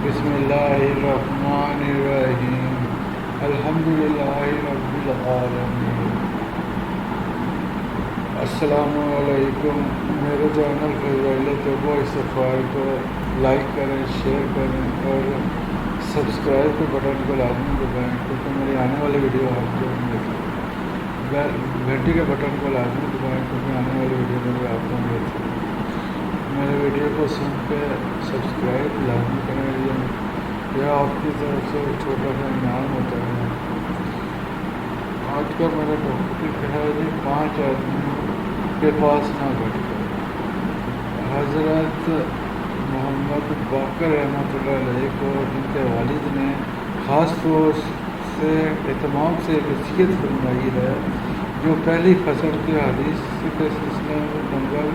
بسم اللہ الرحمن الرحیم الحمدللہ رب العالمین۔ السلام علیکم۔ میرے چینل فضائل توبہ استغفار کو لائک کریں، شیئر کریں اور سبسکرائب کے بٹن کو لازمی دبائیں، کیونکہ میری آنے والی ویڈیو آپ کو ملے۔ گھنٹی کے بٹن کو لازمی دبائیں کیونکہ آنے والی ویڈیو میری آپ کو ملے۔ میرے ویڈیو کو سن کے سبسکرائب لازمی کریں، یہ آپ کی طرف سے چھوٹا سا انعام ہوتا ہے۔ آج کا میرا ٹاپک ہے جی 5 آدمیوں کے پاس نہ بیٹھ کر۔ حضرت محمد باقر رحمۃ اللہ علیہ کو ان کے والد نے خاص طور سے اہتمام سے وصیت فرمائی ہے، جو پہلی فصل کی حدیث کے سلسلے میں نمبر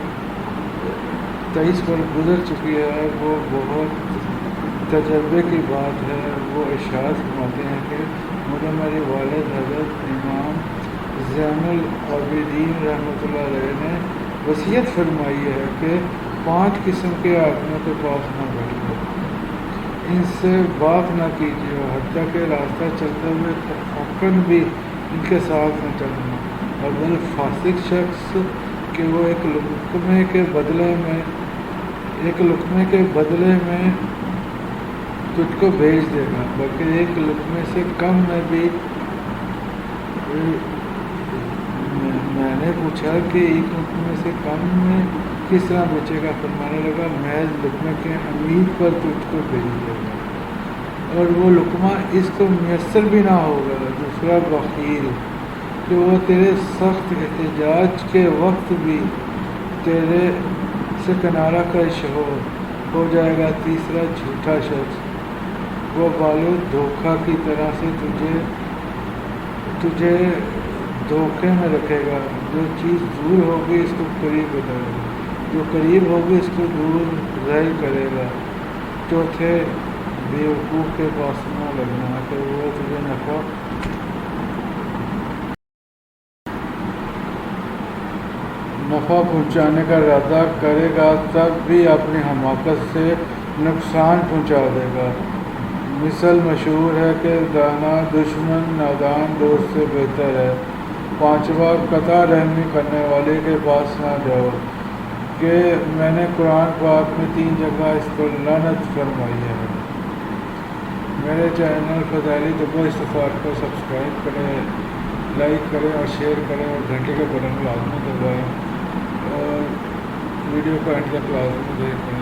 23 پر گزر چکی ہے، وہ بہت تجربے کی بات ہے۔ وہ ارشاد فرماتے ہیں کہ مجھے میرے والد حضرت امام زین العابدین رحمۃ اللہ علیہ نے وصیت فرمائی ہے کہ 5 قسم کے آدمیوں کے پاس نہ بیٹھو، ان سے بات نہ کیجیے، حتیٰ کہ راستہ چلتے ہوئے تفکر بھی ان کے ساتھ نہ چلنا۔ اور بل فاسق شخص کہ وہ ایک لقمے کے بدلے میں تجھ کو بھیج دے گا، بلکہ ایک لقمے سے کم میں بھی۔ میں نے پوچھا کہ ایک لقمے سے کم میں کس طرح بچے گا؟ فرمانے لگا محض لقمے کے امید پر تجھ کو بھیج دے گا، اور وہ لقمہ اس کو میسر بھی نہ ہوگا۔ دوسرا بخیل کہ وہ تیرے سخت احتجاج کے وقت بھی تیرے سے کنارہ کش ہو جائے گا۔ تیسرا جھوٹا شخص، وہ بالو دھوکہ کی طرح سے تجھے دھوکے میں رکھے گا۔ جو چیز دور ہوگی اس کو قریب بتائے گا، جو قریب ہوگی اس کو دور ظاہر کرے گا۔ چوتھے بیوقوف کے پاس نہ لگنا کہ وہ تجھے نفع پہنچانے کا ارادہ کرے گا، تب بھی اپنی حماقت سے نقصان پہنچا دے گا۔ مثل مشہور ہے کہ دانا دشمن نادان دوست سے بہتر ہے۔ پانچواں قطع رحمی کرنے والے کے پاس نہ جاؤ، کہ میں نے قرآن پاک میں 3 جگہ اس پر لعنت فرمائی ہے۔ میرے چینل فضائل توبہ استغفار کو سبسکرائب کریں، لائک کریں اور شیئر کریں اور گھنٹے کے بٹن کو لازمی دبائیں اور ویڈیو کو اینڈ تک لازمی دیکھیں۔